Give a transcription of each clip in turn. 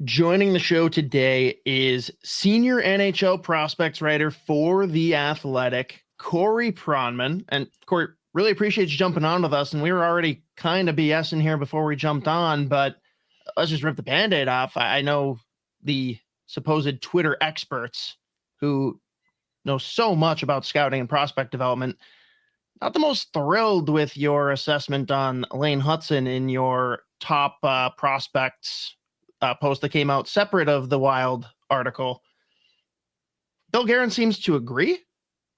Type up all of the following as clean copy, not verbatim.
Joining the show today is senior NHL prospects writer for The Athletic, Corey Pronman. And Corey, really appreciate you jumping on with us. And we were already kind of BSing here before we jumped on, but let's just rip the Band-Aid off. I know the supposed Twitter experts who know so much about scouting and prospect development. Not the most thrilled with your assessment on Lane Hutson in your top prospects post that came out separate of the Wild article. Bill Guerin seems to agree,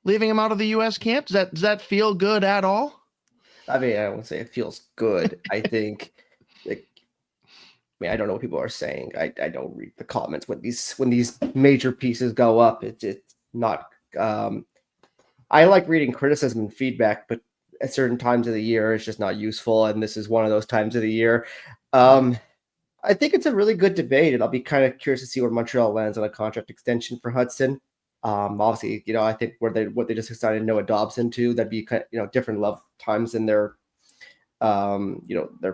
leaving him out of the U.S. camp. Does that feel good at all? I mean, I won't say it feels good. I think, I don't know what people are saying. I don't read the comments when these major pieces go up. It's not. I like reading criticism and feedback, but at certain times of the year, it's just not useful. And this is one of those times of the year. I think it's a really good debate, and I'll be kind of curious to see where Montreal lands on a contract extension for Hutson. Obviously, I think what they just decided Noah Dobson to, that'd be kind of, different love times in their, their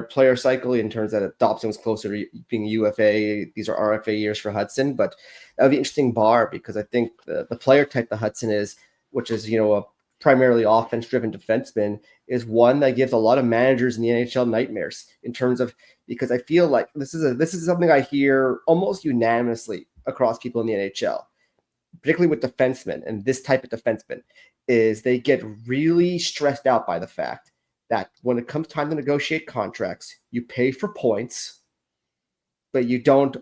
player cycle in terms that Dobson was closer to being UFA. These are RFA years for Hutson, but that would be an interesting bar because I think the player type that Hutson is, which is, a primarily offense-driven defenseman, is one that gives a lot of managers in the NHL nightmares in terms of, because I feel like this is something I hear almost unanimously across people in the NHL, particularly with defensemen and this type of defenseman, is they get really stressed out by the fact that when it comes time to negotiate contracts, you pay for points, but you don't.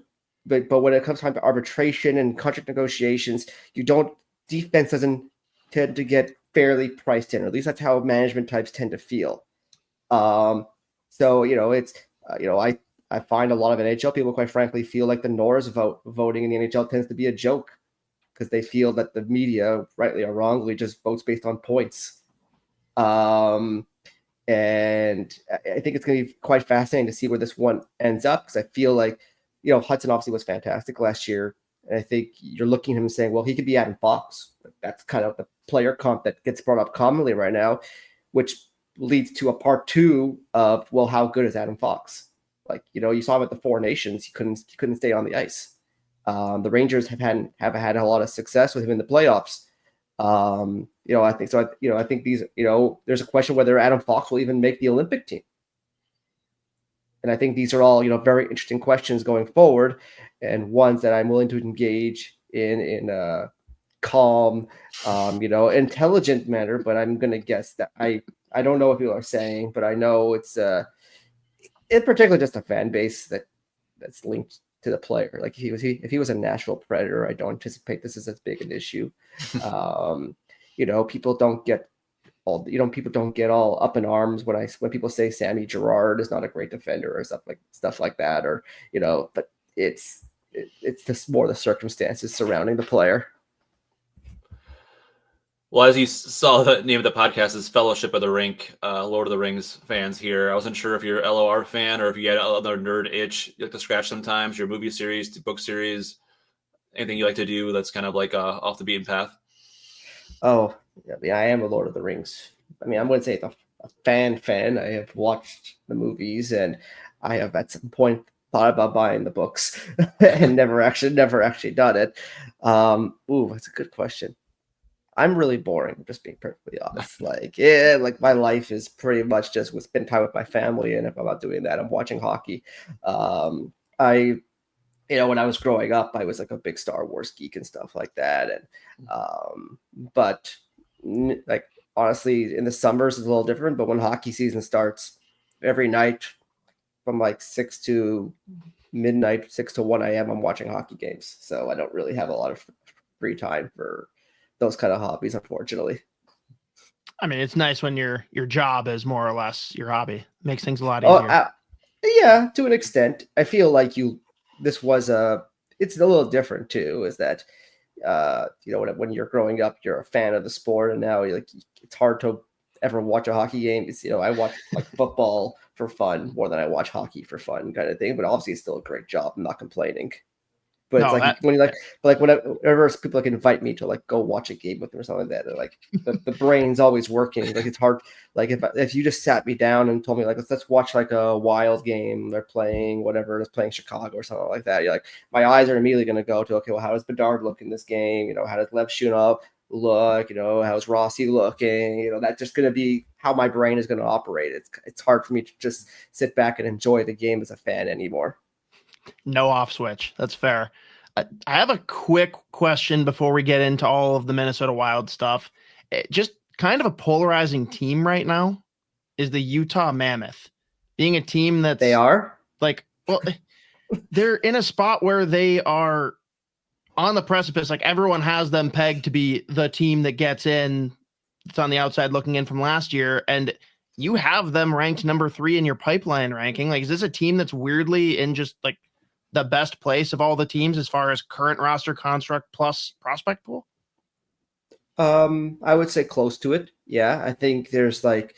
But when it comes time to arbitration and contract negotiations, you don't. Defense doesn't tend to get fairly priced in, or at least that's how management types tend to feel. So it's I find a lot of NHL people, quite frankly, feel like the Norris voting in the NHL tends to be a joke because they feel that the media, rightly or wrongly, just votes based on points. And I think it's going to be quite fascinating to see where this one ends up, because I feel like, Hutson obviously was fantastic last year. And I think you're looking at him and saying, well, he could be Adam Fox. That's kind of the player comp that gets brought up commonly right now, which leads to a part two of, well, how good is Adam Fox? Like, you saw him at the Four Nations. He couldn't stay on the ice. The Rangers have had a lot of success with him in the playoffs. I think so. I think these, there's a question whether Adam Fox will even make the Olympic team. And I think these are all, very interesting questions going forward, and ones that I'm willing to engage in a calm, intelligent manner. But I'm going to guess that I don't know what people are saying, but I know it's in particular just a fan base that's linked to the player. Like if he was a Nashville Predator, I don't anticipate this is as big an issue. People don't get all up in arms when people say Sammy Girard is not a great defender or stuff like that, or but it's just more the circumstances surrounding the player. Well, as you saw, the name of the podcast is Fellowship of the Rink, Lord of the Rings fans here. I wasn't sure if you're an LOR fan or if you had another nerd itch you like to scratch sometimes, your movie series, book series, anything you like to do that's kind of like off the beaten path. Oh, yeah, I am a Lord of the Rings. I mean, I wouldn't say a fan. I have watched the movies, and I have at some point thought about buying the books and never actually done it. That's a good question. I'm really boring, just being perfectly honest. Like my life is pretty much just with spend time with my family, and if I'm not doing that, I'm watching hockey. When I was growing up, I was like a big Star Wars geek and stuff like that. And but like honestly, in the summers it's a little different. But when hockey season starts, every night from like 6 to midnight, 6 to 1 a.m., I'm watching hockey games. So I don't really have a lot of free time for those kind of hobbies, unfortunately. I mean, it's nice when your job is more or less your hobby. Makes things a lot easier. Yeah, to an extent. I feel like it's a little different too, is that when you're growing up, you're a fan of the sport, and now it's hard to ever watch a hockey game. It's, I watch like football for fun more than I watch hockey for fun, kind of thing. But obviously, it's still a great job. I'm not complaining. But No, it's like that, when you like, but like whenever people like invite me to like go watch a game with them or something like that, they're like the brain's always working. Like it's hard. Like if you just sat me down and told me like let's watch like a Wild game, they're playing whatever, it's playing Chicago or something like that. You're like my eyes are immediately going to go to okay, well how does Bedard look in this game? You know, how does Lev Shunov look? You know, how's Rossi looking? You know, that's just going to be how my brain is going to operate. It's hard for me to just sit back and enjoy the game as a fan anymore. no off switch. That's fair. I have a quick question before we get into all of the Minnesota Wild stuff. Just kind of a polarizing team right now is the Utah Mammoth, being a team that's They are like, well, they're in a spot where they are on the precipice. Like everyone has them pegged to be the team that gets in. It's on the outside looking in from last year, and you have them ranked number 3 in your pipeline ranking. Like, is this a team that's weirdly in just like the best place of all the teams as far as current roster construct plus prospect pool? I would say close to it. Yeah, I think there's like,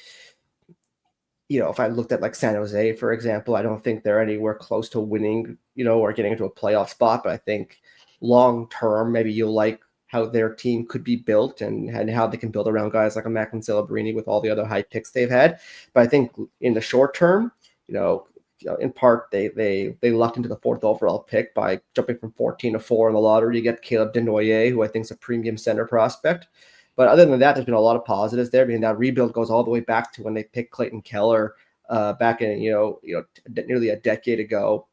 you know, if I looked at like San Jose, for example, I don't think they're anywhere close to winning, you know, or getting into a playoff spot. But I think long term, maybe you'll like how their team could be built and how they can build around guys like a Macklin Celebrini with all the other high picks they've had. But I think in the short term, you know, in part they lucked into the 4th overall pick by jumping from 14 to 4 in the lottery to get Caleb Denoyer, who I think is a premium center prospect. But other than that, there's been a lot of positives there. I mean, that rebuild goes all the way back to when they picked Clayton Keller back in nearly a decade ago,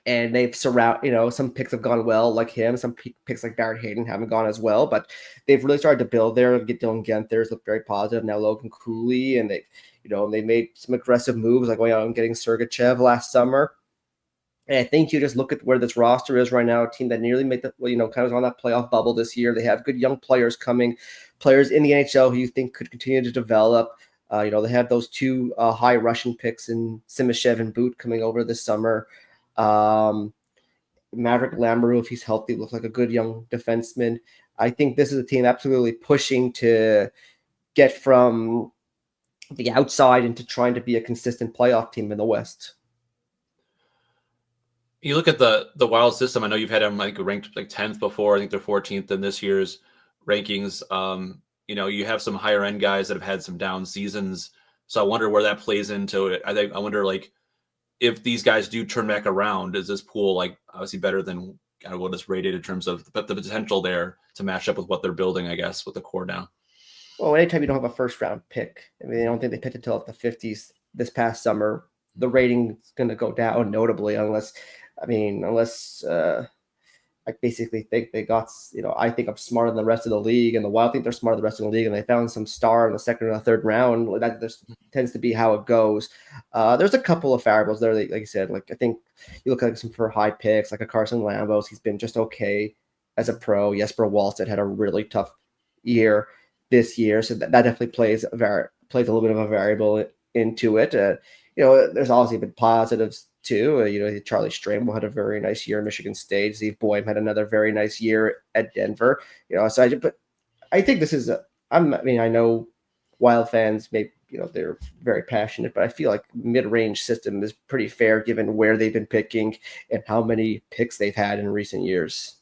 and they've some picks have gone well like him. Some picks like Barrett Hayden haven't gone as well, but they've really started to build there. Get Dylan Genthers look very positive now. Logan Cooley, and they made some aggressive moves like going out and getting Sergachev last summer. And I think you just look at where this roster is right now, a team that nearly made kind of on that playoff bubble this year. They have good young players coming, players in the NHL who you think could continue to develop. They have those 2 high Russian picks in Simashev and Boot coming over this summer. Maverick Lamoureux, if he's healthy, looks like a good young defenseman. I think this is a team absolutely pushing to get from the outside into trying to be a consistent playoff team in the West. You look at the Wild system. I know you've had them like ranked like 10th before. I think they're 14th in this year's rankings. You have some higher end guys that have had some down seasons. So I wonder where that plays into it. I wonder like if these guys do turn back around, is this pool like obviously better than kind of what is rated in terms of the potential there to match up with what they're building, I guess, with the core now? Well, anytime you don't have a first round pick, I mean, I don't think they picked it until the 50s this past summer. The rating's going to go down notably unless I basically think they got, I think I'm smarter than the rest of the league, and the Wild think they're smarter than the rest of the league, and they found some star in the second or the third round. That just tends to be how it goes. There's a couple of variables there, like you said. Like I think you look at some for high picks, like a Carson Lambos. He's been just okay as a pro. Jesper Wallstedt had a really tough year this year, so that definitely plays a little bit of a variable into it. There's obviously been positives too. Charlie Stramel had a very nice year in Michigan State. Steve Buium had another very nice year at Denver. But I think this is I know Wild fans they're very passionate, but I feel like mid-range system is pretty fair given where they've been picking and how many picks they've had in recent years.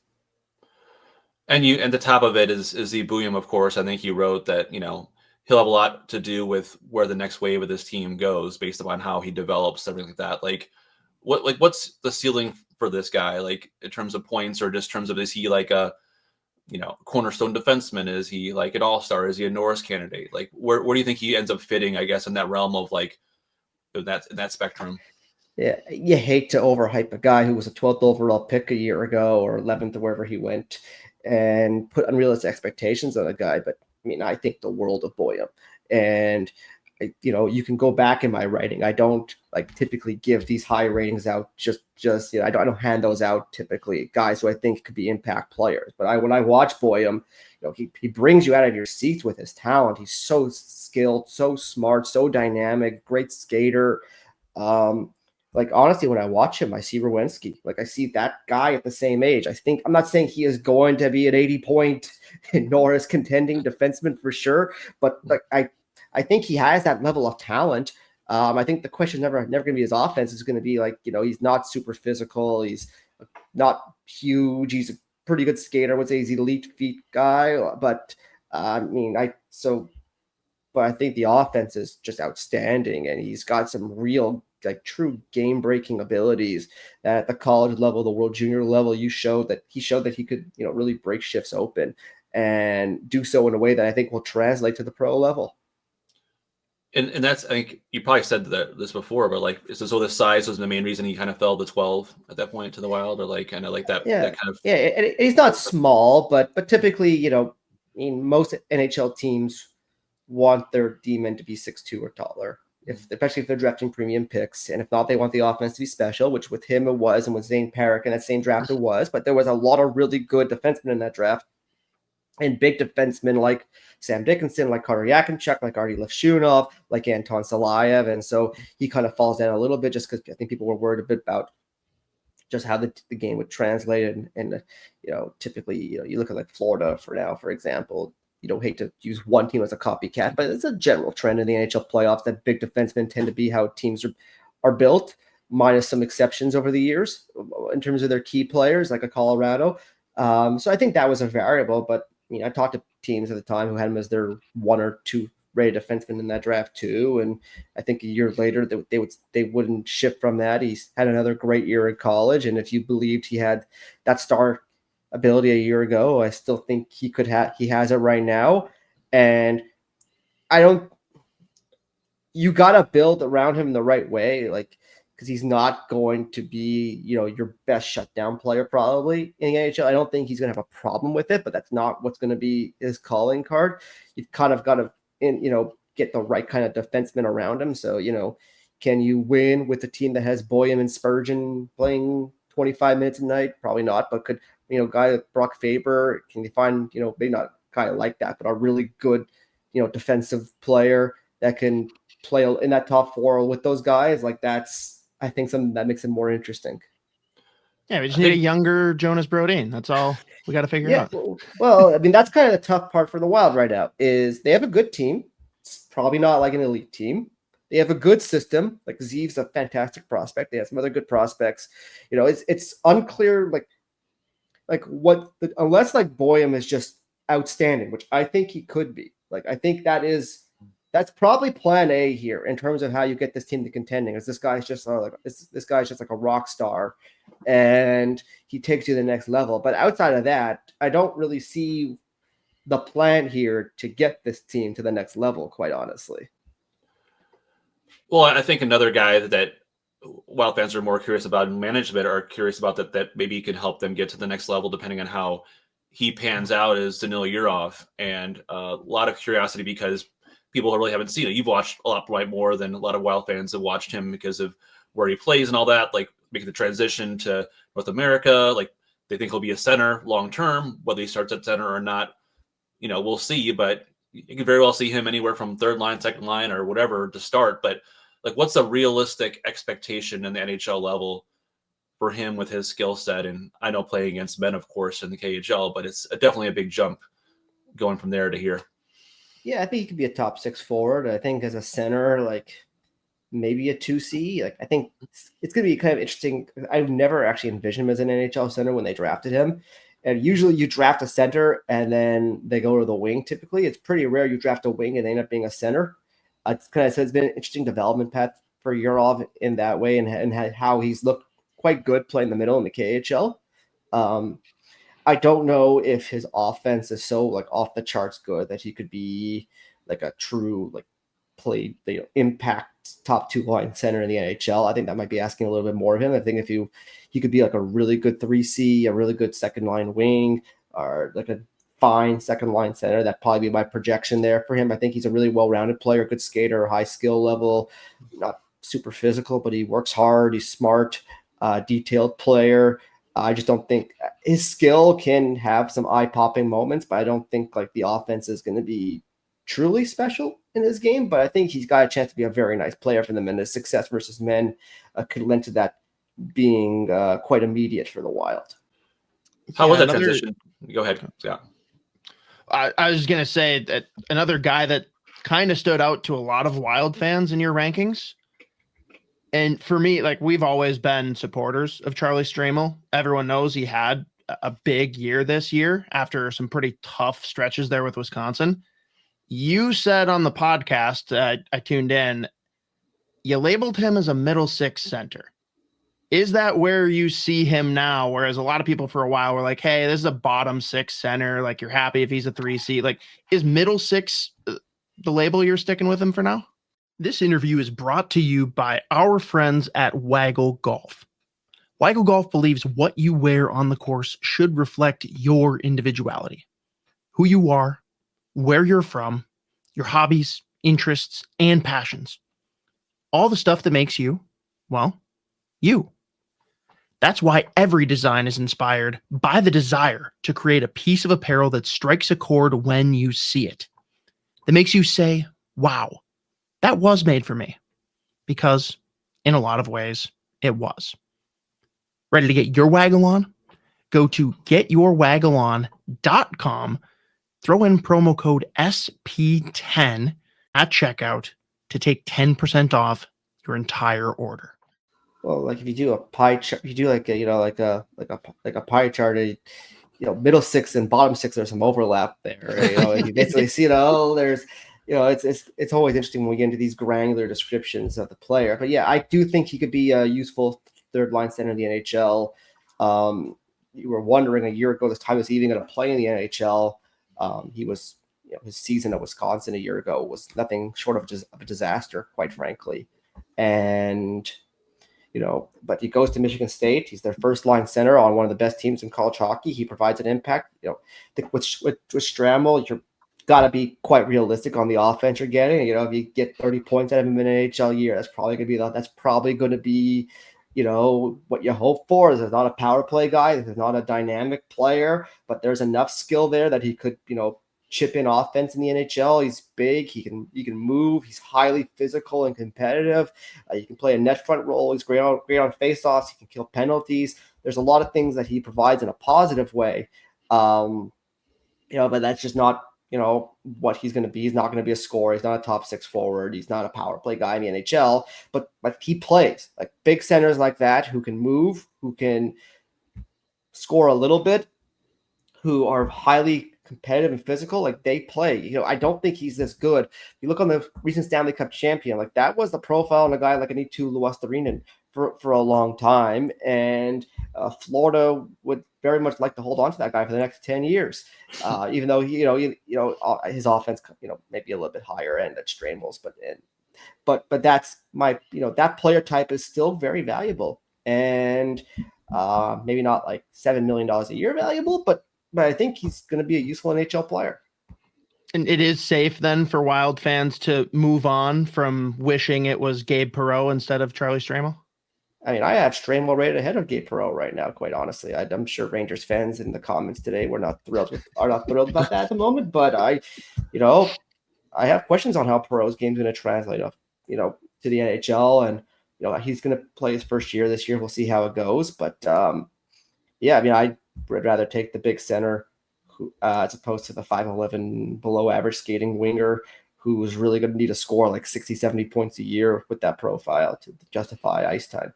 And the top of it is the Buium, of course. I think you wrote that, he'll have a lot to do with where the next wave of this team goes based upon how he develops, everything like that. What's the ceiling for this guy? Like in terms of points or just terms of, is he like a, cornerstone defenseman? Is he like an all-star? Is he a Norris candidate? Like where do you think he ends up fitting, I guess, in that realm of like in that spectrum? Yeah, you hate to overhype a guy who was a 12th overall pick a year ago or 11th or wherever he went and put unrealistic expectations on a guy. But I think the world of Buium, and you can go back in my writing. I don't typically give these high ratings out. I don't hand those out typically. Guys who I think could be impact players. But when I watch Buium, he brings you out of your seats with his talent. He's so skilled, so smart, so dynamic, great skater. Honestly, when I watch him, I see Rowensky. I see that guy at the same age. I'm not saying he is going to be an 80-point Norris contending defenseman for sure, but I think he has that level of talent. I think the question never going to be his offense. Is going to be he's not super physical. He's not huge. He's a pretty good skater. I would say he's an elite feet guy, but but I think the offense is just outstanding, and he's got some real, like, true game breaking abilities that at the college level, the world junior level, he showed that he could, really break shifts open and do so in a way that I think will translate to the pro level. And that's, I think you probably said this before, but like, is this, so the size was the main reason he kind of fell to 12 at that point to the Wild, or like kind of like that, Yeah, that kind of. yeah, and he's not small, but typically, most NHL teams want their D-men to be 6'2" or taller, especially if they're drafting premium picks, and if not, they want the offense to be special, which with him it was, and with Zane Parrick in that same draft it was. But there was a lot of really good defensemen in that draft, and big defensemen like Sam Dickinson, like Carter Yakinchuk, like Artie Levshunov, like Anton Salayev, and so he kind of falls down a little bit just because I think people were worried a bit about just how the game would translate, and typically, you look at like Florida for example. You don't hate to use one team as a copycat, but it's a general trend in the NHL playoffs that big defensemen tend to be how teams are built, minus some exceptions over the years in terms of their key players, like a Colorado. So I think that was a variable, but I talked to teams at the time who had him as their one or two rated defenseman in that draft too, and I think a year later they wouldn't shift from that. He's had another great year in college, and if you believed he had that star ability a year ago, I still think he has it right now. And you gotta build around him the right way, like, because he's not going to be, your best shutdown player probably in the NHL. I don't think he's gonna have a problem with it, but that's not what's gonna be his calling card. You've kind of got to get the right kind of defenseman around him. So, can you win with a team that has Buium and Spurgeon playing 25 minutes a night? Probably not, but could guy like Brock Faber, can you find, maybe not a guy like that, but a really good, defensive player that can play in that top four with those guys? Like, that's, I think, something that makes it more interesting. Yeah, we just need a younger Jonas Brodin. That's all we got to figure out. Well, that's kind of the tough part for the Wild right now, is they have a good team. It's probably not like an elite team. They have a good system. Like, Zeev's a fantastic prospect. They have some other good prospects. It's unclear, unless like Buium is just outstanding, which I think he could be. Like, I think that's probably plan A here in terms of how you get this team to contending. Is this guy's just this guy's just like a rock star, and he takes you to the next level. But outside of that, I don't really see the plan here to get this team to the next level, quite honestly. Well, I think another guy that Wild fans are more curious about, and management are curious about, that maybe could help them get to the next level depending on how he pans out, is Danil Yurov. And a lot of curiosity because people really haven't seen it. You've watched a lot more than a lot of Wild fans have watched him because of where he plays and all that, like making the transition to North America. Like, they think he'll be a center long term. Whether he starts at center or not, we'll see. But you can very well see him anywhere from third line, second line, or whatever to start. But like, what's a realistic expectation in the NHL level for him with his skill set? And I know playing against men, of course, in the KHL, but it's definitely a big jump going from there to here. Yeah, I think he could be a top 6 forward. I think as a center, like maybe a 2C. Like, I think it's going to be kind of interesting. I've never actually envisioned him as an NHL center when they drafted him. And usually you draft a center and then they go to the wing. Typically, it's pretty rare you draft a wing and they end up being a center. It's been an interesting development path for Yurov in that way, and how he's looked quite good playing the middle in the KHL. I don't know if his offense is so like off the charts good that he could be like a true impact top 2 line center in the NHL. I think that might be asking a little bit more of him. I think if he could be like a really good 3C, a really good second line wing, or like a fine second line center, that'd probably be my projection there for him. I think he's a really well-rounded player, good skater, high skill level, not super physical, but he works hard. He's smart, detailed player. I just don't think his skill can have some eye-popping moments, but I don't think like the offense is going to be truly special in his game. But I think he's got a chance to be a very nice player for them, and his success versus men could lend to that being quite immediate for the Wild. How was that transition? Go ahead, Scott. I was going to say that another guy that kind of stood out to a lot of Wild fans in your rankings, And for me, like, we've always been supporters of Charlie Stramel. Everyone knows he had a big year this year after some pretty tough stretches there with Wisconsin. You said on the podcast, I tuned in, you labeled him as a middle six center. Is that where you see him now? Whereas a lot of people for a while were like, hey, this is a bottom six center. Like, you're happy if he's a 3C. Like, is middle six the label you're sticking with him for now? This interview is brought to you by our friends at Waggle Golf. Waggle Golf believes what you wear on the course should reflect your individuality, who you are, where you're from, your hobbies, interests, and passions. All the stuff that makes you, well, you. That's why every design is inspired by the desire to create a piece of apparel that strikes a chord when you see it, that makes you say, wow, that was made for me. Because in a lot of ways, it was. Ready to get your waggle on? Go to getyourwaggleon.com, throw in promo code SP10 at checkout to take 10% off your entire order. Well, like if you do a pie chart, you do like a, like a pie chart, middle six and bottom six, there's some overlap there. Right? You basically see, there's, it's always interesting when we get into these granular descriptions of the player. But yeah, I do think he could be a useful third line center in the NHL. You were wondering a year ago this time, is he even going to play in the NHL? He was, his season at Wisconsin a year ago was nothing short of a disaster, quite frankly. And but he goes to Michigan State. He's their first line center on one of the best teams in college hockey. He provides an impact. With Stramel, you're got to be quite realistic on the offense you're getting. If you get 30 points out of him in an NHL year, that's probably going to be what you hope for. Is there's not a power play guy. There's not a dynamic player, but there's enough skill there that he could chip in offense in the NHL. He's big. He can move. He's highly physical and competitive. He can play a net front role. He's great on faceoffs. He can kill penalties. There's a lot of things that he provides in a positive way. But that's just not what he's going to be. He's not going to be a scorer. He's not a top six forward. He's not a power play guy in the NHL. But he plays like big centers like that who can move, who can score a little bit, who are highly competitive and physical. Like they play. I don't think he's this good. You look on the recent Stanley Cup champion, like that was the profile on a guy like Anitu Luostarinen for a long time, and Florida would very much like to hold on to that guy for the next 10 years. Even though his offense maybe a little bit higher end at Stramel's, but that's my that player type is still very valuable, and maybe not like $7 million a year valuable, but I think he's going to be a useful NHL player. And it is safe then for Wild fans to move on from wishing it was Gabe Perreault instead of Charlie Stramel? I mean, I have Stramel rated ahead of Gabe Perreault right now, quite honestly. I'm sure Rangers fans in the comments today are not thrilled about that at the moment, but I have questions on how Perreault's game is going to translate to the NHL, and he's going to play his first year this year. We'll see how it goes, but yeah, I mean, I would rather take the big center as opposed to the 5'11" below average skating winger who's really going to need to score like 60, 70 points a year with that profile to justify ice time.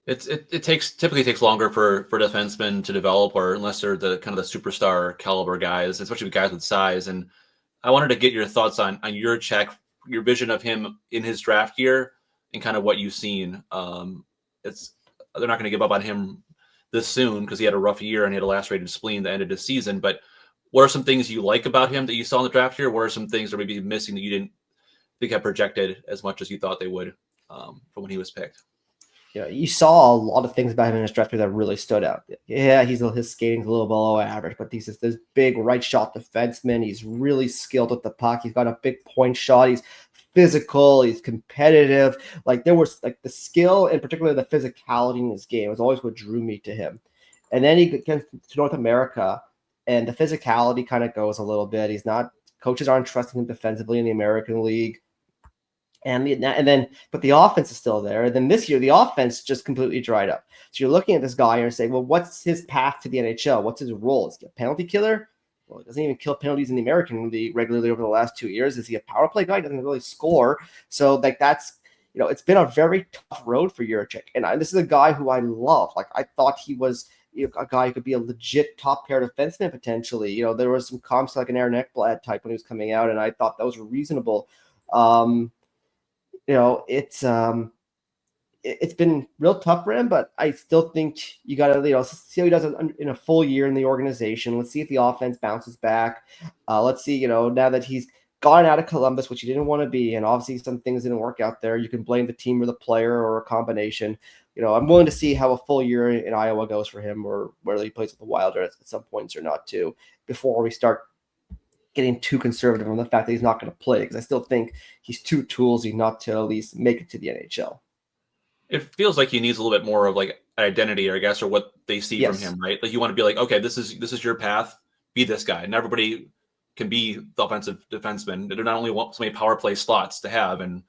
It typically takes longer for defensemen to develop, or unless they're the kind of the superstar caliber guys, especially with guys with size. And I wanted to get your thoughts on your vision of him in his draft year and kind of what you've seen. They're not going to give up on him this soon because he had a rough year and he had a lacerated spleen that ended his season. But what are some things you like about him that you saw in the draft year? What are some things that maybe missing that you didn't think had projected as much as you thought they would from when he was picked? You saw a lot of things about him in his draft year that really stood out. Yeah, his skating's a little below average, but he's this big right shot defenseman. He's really skilled with the puck. He's got a big point shot. He's physical. He's competitive. Like there was like the skill and particularly the physicality in his game was always what drew me to him. And then he gets to North America, and the physicality kind of goes a little bit. Coaches aren't trusting him defensively in the American League. But the offense is still there. And then this year, the offense just completely dried up. So you're looking at this guy and saying, well, what's his path to the NHL? What's his role? Is he a penalty killer? Well, he doesn't even kill penalties in the American League regularly over the last 2 years. Is he a power play guy? He doesn't really score. So like that's, it's been a very tough road for Juracek. And this is a guy who I love. Like, I thought he was a guy who could be a legit top pair defenseman potentially. There was some comps like an Aaron Ekblad type when he was coming out, and I thought those were reasonable. It's been real tough for him, but I still think you got to see how he does in a full year in the organization. Let's see if the offense bounces back. Let's see, now that he's gotten out of Columbus, which he didn't want to be, and obviously some things didn't work out there. You can blame the team or the player or a combination. I'm willing to see how a full year in Iowa goes for him, or whether he plays with the Wild at some points or not too, before we start getting too conservative on the fact that he's not going to play, because I still think he's too toolsy not to at least make it to the NHL. It feels like he needs a little bit more of like identity, or I guess, or what they see from him, right? Like, you want to be like, okay, this is your path, be this guy. And everybody can be the offensive defenseman. They not only want so many power play slots to have, and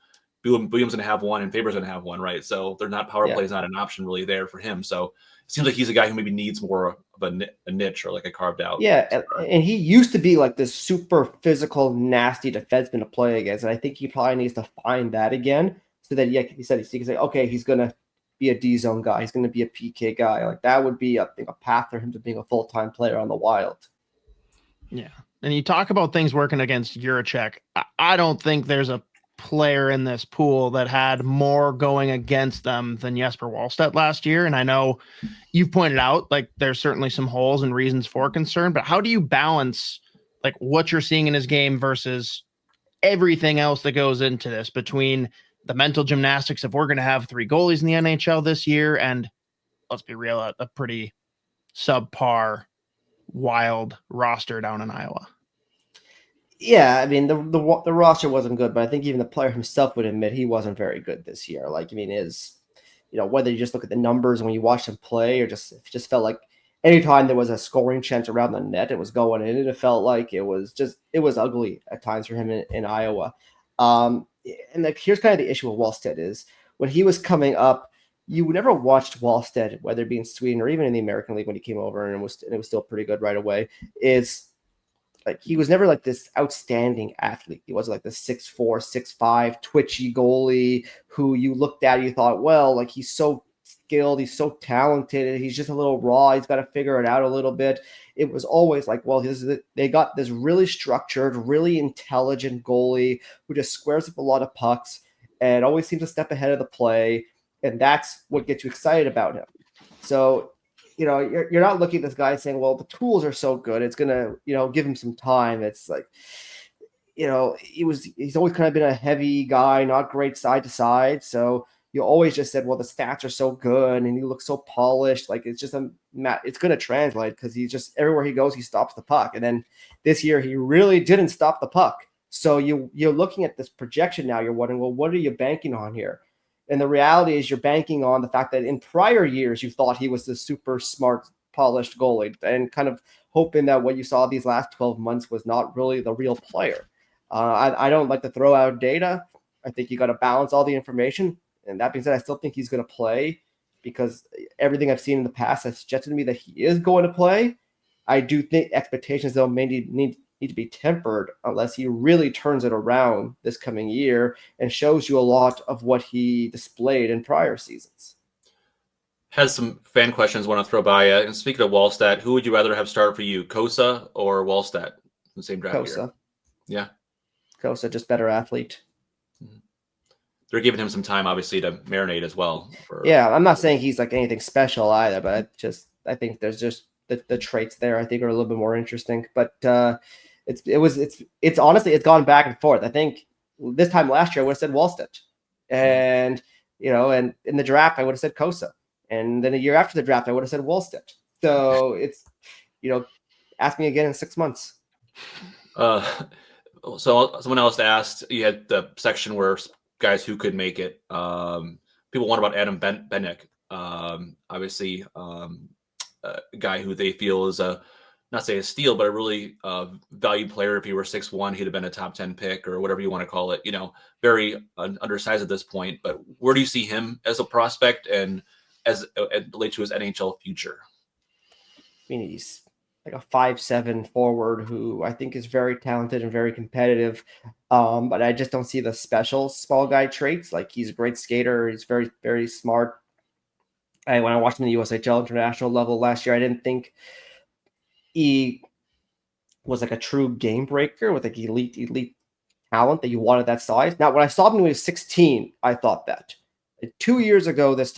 Buium's going to have one, and Faber's going to have one, right? So they're not power play is not an option really there for him. So it seems like he's a guy who maybe needs more of a niche, or like a carved out. Yeah, and he used to be like this super physical, nasty defenseman to play against, and I think he probably needs to find that again, so that he can say, okay, he's going to be a D zone guy, he's going to be a PK guy. Like, that would be, I think, a path for him to being a full-time player on the Wild. Yeah, and you talk about things working against Juracek. I don't think there's a player in this pool that had more going against them than Jesper Wallstedt last year. And I know you've pointed out, like, there's certainly some holes and reasons for concern, but how do you balance like what you're seeing in his game versus everything else that goes into this, between the mental gymnastics of we're going to have 3 goalies in the NHL this year, and let's be real, a pretty subpar Wild roster down in Iowa? Yeah, I mean, the roster wasn't good, but I think even the player himself would admit he wasn't very good this year. Like, I mean, whether you just look at the numbers when you watch him play, or just felt like anytime there was a scoring chance around the net, it was going in, and it felt like it was ugly at times for him in Iowa. And like, here's kind of the issue with Wallstedt is when he was coming up, you never watched Wallstedt, whether it be in Sweden or even in the American League when he came over, and it was still pretty good right away. Is like, he was never like this outstanding athlete. He wasn't like the 6'4", 6'5", twitchy goalie who you looked at and you thought, well, like, he's so skilled, he's so talented, he's just a little raw, he's got to figure it out a little bit. It was always like, well, they got this really structured, really intelligent goalie who just squares up a lot of pucks and always seems a step ahead of the play, and that's what gets you excited about him. So, you're not looking at this guy saying, well, the tools are so good, it's gonna, give him some time. It's like, he's always kind of been a heavy guy, not great side to side. So you always just said, well, the stats are so good and he looks so polished. Like, it's just it's going to translate because he's just, everywhere he goes, he stops the puck. And then this year he really didn't stop the puck. So you're looking at this projection now. You're wondering, well, what are you banking on here? And the reality is you're banking on the fact that in prior years, you thought he was the super smart, polished goalie, and kind of hoping that what you saw these last 12 months was not really the real player. I don't like to throw out data. I think you got to balance all the information. And that being said, I still think he's going to play because everything I've seen in the past has suggested to me that he is going to play. I do think expectations, though, may need to be tempered unless he really turns it around this coming year and shows you a lot of what he displayed in prior seasons. Has some fan questions I want to throw by you. And speaking of Wallstedt, who would you rather have start for you, Kosa or Wallstedt in the same draft Kosa. year? Yeah. Kosa, just better athlete. They're giving him some time, obviously, to marinate as well. Yeah, I'm not saying he's like anything special either, but I think there's just the traits there I think are a little bit more interesting. But it's honestly, it's gone back and forth. I think this time last year I would have said Wallstedt, and and in the draft I would have said Kosa, and then a year after the draft I would have said Wallstedt. So it's ask me again in 6 months. So someone else asked, you had the section where guys who could make it. People wonder about Adam Bennick. Obviously, a guy who they feel is not say a steal, but a really valued player. If he were 6'1", he'd have been a top 10 pick or whatever you want to call it. Very undersized at this point. But where do you see him as a prospect and as it relates to his NHL future? I mean, he's like a 5'7" forward who I think is very talented and very competitive. But I just don't see the special small guy traits. Like he's a great skater. He's very, very smart. When I watched him in the USHL international level last year, I didn't think he was like a true game breaker with like elite talent that you wanted that size. Now, when I saw him when he was 16, I thought that. 2 years ago, this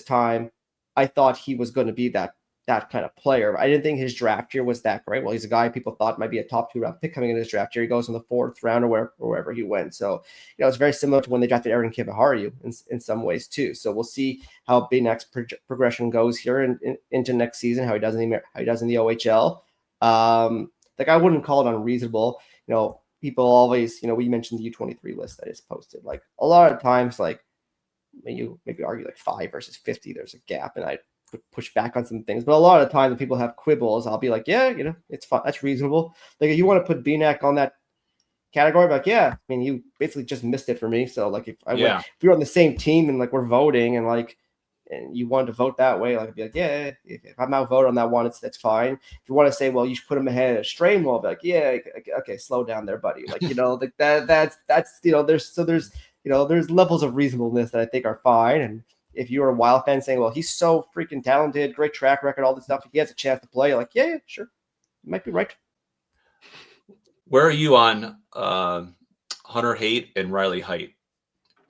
time, I thought he was going to be that kind of player. I didn't think his draft year was that great. Well, he's a guy people thought might be a top 2 round pick coming in his draft year. He goes in the 4th round or wherever he went. So, it's very similar to when they drafted Aaron Kiviharu in some ways too. So we'll see how Benak's progression goes here into next season. How he does in the OHL. Like I wouldn't call it unreasonable. People always, we mentioned the U23 list that is posted. Like a lot of times, like you maybe argue like 5 versus 50, there's a gap, and I push back on some things. But a lot of the time, when people have quibbles, I'll be like, yeah, it's fine. That's reasonable. Like if you want to put Benak on that category, like, yeah, I mean, you basically just missed it for me. So like if you're on the same team and like we're voting and like, and you wanted to vote that way, like I'd be like, yeah, if I'm outvoted on that one, that's fine. If you want to say, well, you should put him ahead of Strain, I'll be like, yeah, okay, slow down there, buddy. Like, like that's there's levels of reasonableness that I think are fine. And if you're a Wild fan saying, well, he's so freaking talented, great track record, all this stuff, if he has a chance to play, like, yeah, sure, you might be right. Where are you on Hunter Haight and Riley Height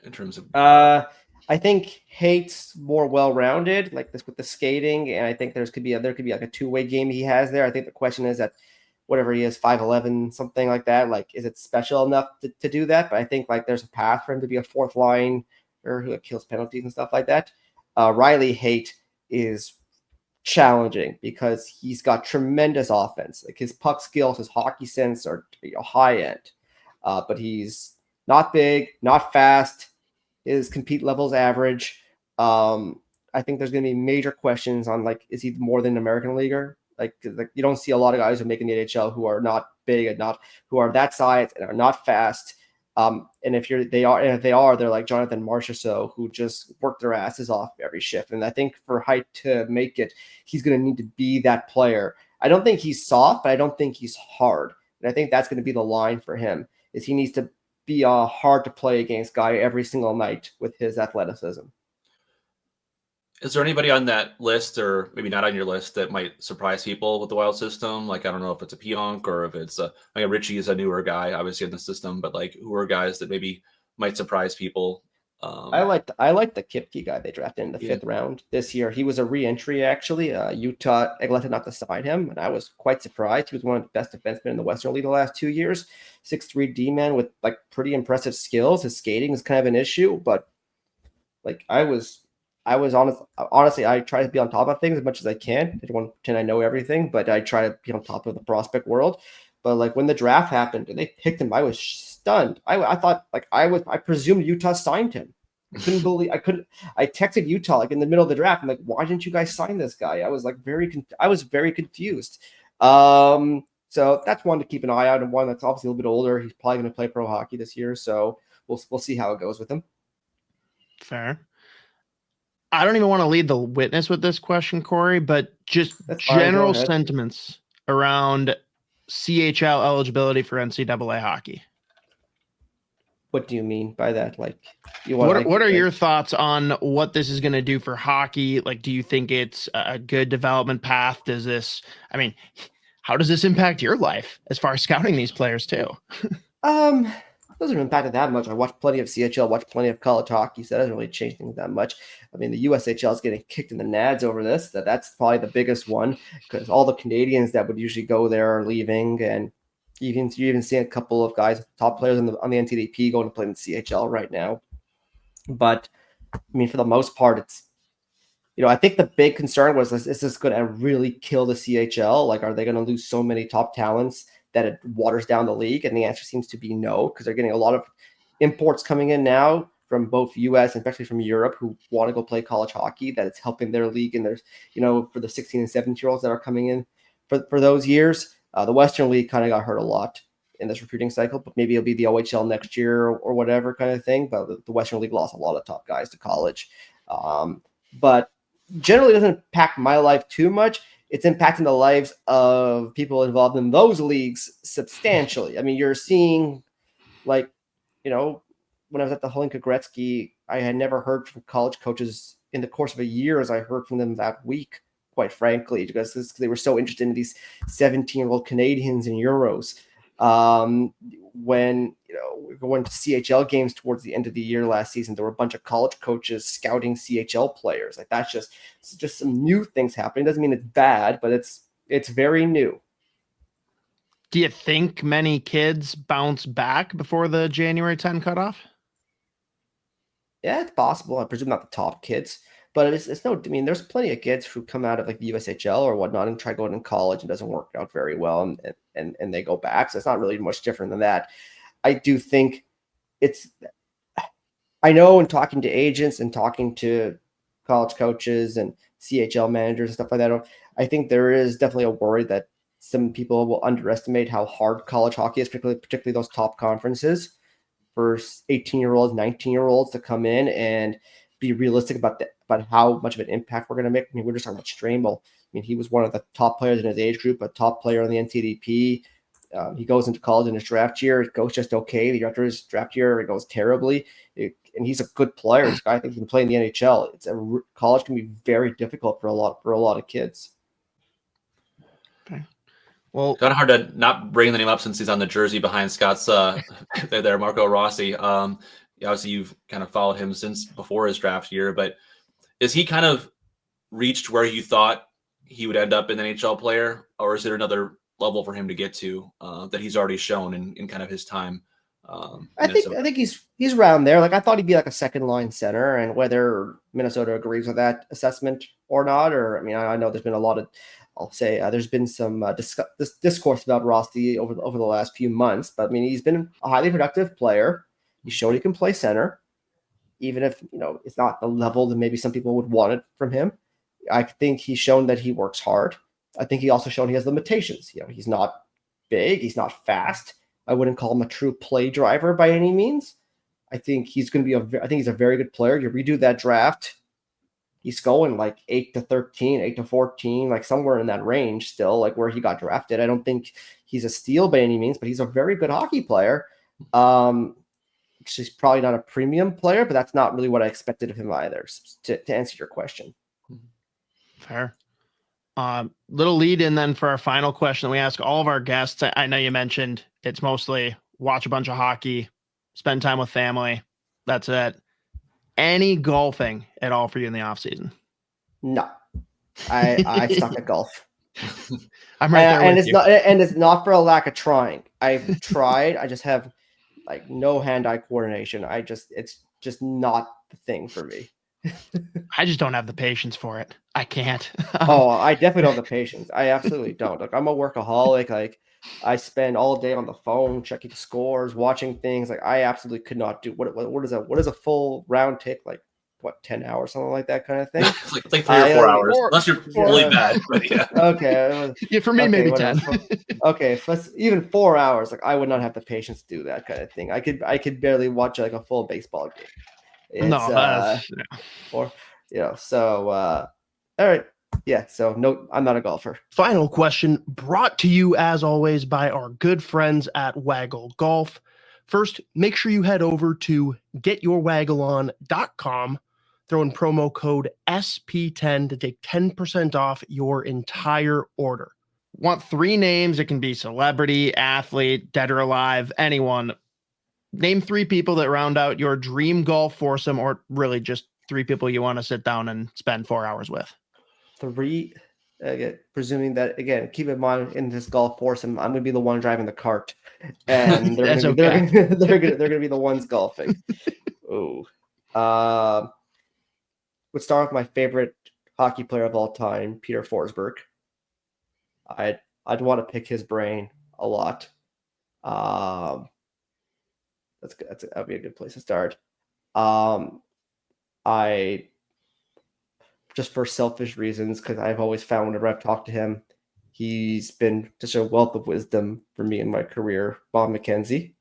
in terms of? I think Haight's more well-rounded, like this with the skating, and I think there could be like a two-way game he has there. I think the question is that whatever he is, 5'11", something like that, like is it special enough to do that? But I think like there's a path for him to be a 4th line or who kills penalties and stuff like that. Riley Haight is challenging because he's got tremendous offense. Like his puck skills, his hockey sense are high end, but he's not big, not fast. His compete level's average. I think there's going to be major questions on like, is he more than an American leaguer? Like you don't see a lot of guys who are making the NHL who are not big and who are that size and are not fast. And if they are, they're like Jonathan Marchessault, who just work their asses off every shift. And I think for Height to make it, he's going to need to be that player. I don't think he's soft, but I don't think he's hard. And I think that's going to be the line for him, is he needs to be a hard to play against guy every single night with his athleticism. Is there anybody on that list, or maybe not on your list, that might surprise people with the Wild system? Like, I don't know if it's a Pionk or if it's Richie is a newer guy, obviously in the system, but like who are guys that maybe might surprise people? I like the Kipke guy they drafted in the 5th round this year. He was a re-entry actually. Utah elected not to sign him, and I was quite surprised. He was one of the best defensemen in the Western League the last 2 years. 6'3" D-man with like pretty impressive skills. His skating is kind of an issue, but like I was honestly, I try to be on top of things as much as I can. I don't want to pretend I know everything, but I try to be on top of the prospect world. But like when the draft happened and they picked him, I was stunned. I thought like I presumed Utah signed him. I couldn't believe I texted Utah like in the middle of the draft. I'm like, why didn't you guys sign this guy? I was like very confused. So that's one to keep an eye out, and one that's obviously a little bit older. He's probably going to play pro hockey this year, so we'll see how it goes with him. Fair. I don't even want to lead the witness with this question, Corey, but just general sentiments around CHL eligibility for NCAA hockey. What do you mean by that? Like, what are your thoughts on what this is going to do for hockey? Like, do you think it's a good development path? How does this impact your life as far as scouting these players too? Doesn't impact it that much. I watched plenty of CHL, watched plenty of college hockey, so that doesn't really change things that much. I mean, the USHL is getting kicked in the nads over this. That's probably the biggest one, because all the Canadians that would usually go there are leaving, and you even see a couple of guys, top players on the NTDP, going to play in the CHL right now. But I mean, for the most part, it's I think the big concern was, is this going to really kill the CHL? Like, are they going to lose so many top talents that it waters down the league? And the answer seems to be no, because they're getting a lot of imports coming in now from both US and especially from Europe who want to go play college hockey, that it's helping their league. And there's, for the 16 and 17-year-olds that are coming in for those years. The Western League kind of got hurt a lot in this recruiting cycle, but maybe it'll be the OHL next year or whatever kind of thing. But the Western League lost a lot of top guys to college. But generally doesn't impact my life too much. It's impacting the lives of people involved in those leagues substantially. I mean, you're seeing Like, you know, when I was at the Holinka Gretzky, I had never heard from college coaches in the course of a year as I heard from them that week, quite frankly, because they were so interested in these 17-year-old Canadians and Euros. When we were going to CHL games towards the end of the year last season, there were a bunch of college coaches scouting CHL players. Like it's just some new things happening. Doesn't mean it's bad, but it's very new. Do you think many kids bounce back before the January 10 cutoff? Yeah, it's possible. I presume not the top kids, but it's no. I mean, there's plenty of kids who come out of like the USHL or whatnot and try going in college and doesn't work out very well, and they go back. So it's not really much different than that. I do think I know in talking to agents and talking to college coaches and CHL managers and stuff like that, I think there is definitely a worry that some people will underestimate how hard college hockey is, particularly those top conferences, for 18-year-olds, 19-year-olds to come in and be realistic about how much of an impact we're going to make. I mean, we're just talking about Stramel. I mean, he was one of the top players in his age group, a top player on the NCDP. He goes into college in his draft year. It goes just okay. The after his draft year, it goes terribly. And he's a good player. This guy, I think, he can play in the NHL. College can be very difficult for a lot of kids. Okay. Well, kind of hard to not bring the name up since he's on the jersey behind Scott's there, Marco Rossi. Obviously, you've kind of followed him since before his draft year, but is he kind of reached where you thought he would end up an NHL player, or is there another level for him to get to that he's already shown in kind of his time? I think he's around there. Like I thought he'd be like a second line center, and whether Minnesota agrees with that assessment or not, or I mean, I know there's been a lot of, I'll say there's been some discourse about Rossi over the last few months, but I mean, he's been a highly productive player. He showed he can play center, even if it's not the level that maybe some people would want it from him. I think he's shown that he works hard. I think he also shown he has limitations. He's not big, he's not fast. I wouldn't call him a true play driver by any means. I think he's going to be I think he's a very good player. You redo that draft, he's going like 8 to 13, 8 to 14, like somewhere in that range still, like where he got drafted. I don't think he's a steal by any means, but he's a very good hockey player. He's probably not a premium player, but that's not really what I expected of him either, to answer your question. Fair. Little lead in then for our final question that we ask all of our guests. I know you mentioned it's mostly watch a bunch of hockey, spend time with family. That's it. Any golfing at all for you in the off season? No, I suck at golf. I'm right there with you. It's not for a lack of trying. I've tried. I just have like no hand-eye coordination. It's just not the thing for me. I just don't have the patience for it. I can't. I definitely don't have the patience. I absolutely don't. Like I'm a workaholic. Like I spend all day on the phone checking scores, watching things. Like I absolutely could not do what is a full round take, like 10 hours, something like that kind of thing. It's like 3 or 4 hours, unless you're really bad. But yeah. Okay. Yeah, for me, maybe 10. Okay, even 4 hours. Like I would not have the patience to do that kind of thing. I could barely watch like a full baseball game. So all right. Yeah, so no, I'm not a golfer. Final question brought to you as always by our good friends at Waggle Golf. First, make sure you head over to getyourwaggleon.com, throw in promo code SP10 to take 10% off your entire order. Want 3 names? It can be celebrity, athlete, dead or alive, anyone. Name 3 people that round out your dream golf foursome, or really just 3 people you want to sit down and spend 4 hours with. 3, presuming that, again, keep in mind in this golf foursome, I'm going to be the one driving the cart, and they're going to be the ones golfing. Ooh. Would start with my favorite hockey player of all time, Peter Forsberg. I'd want to pick his brain a lot. That'd be a good place to start. I just for selfish reasons, because I've always found whenever I've talked to him, he's been just a wealth of wisdom for me in my career. Bob McKenzie,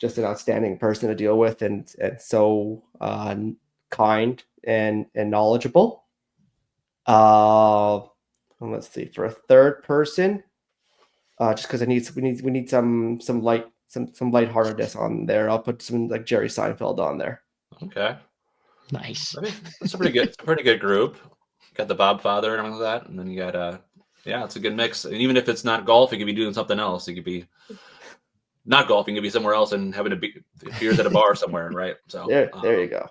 just an outstanding person to deal with, and so kind and knowledgeable. Let's see, for a third person, just because we need some lightheartedness on there. I'll put some like Jerry Seinfeld on there. Okay. Nice. I mean, that's a pretty good group. Got the Bob Father and all of that, and then you got yeah, it's a good mix. And even if it's not golf, you could be doing something else. You could be not golfing, you could be somewhere else and having beers at a bar somewhere, right? So there you go.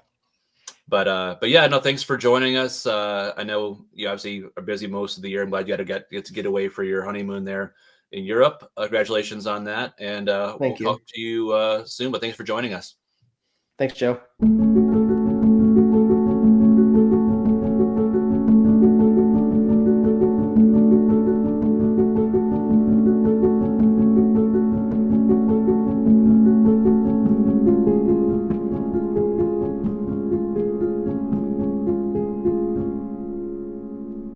But yeah, no, thanks for joining us. I know you obviously are busy most of the year. I'm glad you had to get away for your honeymoon there in Europe. Congratulations on that, and we'll Thank you. talk to you soon. But thanks for joining us. Thanks, Joe.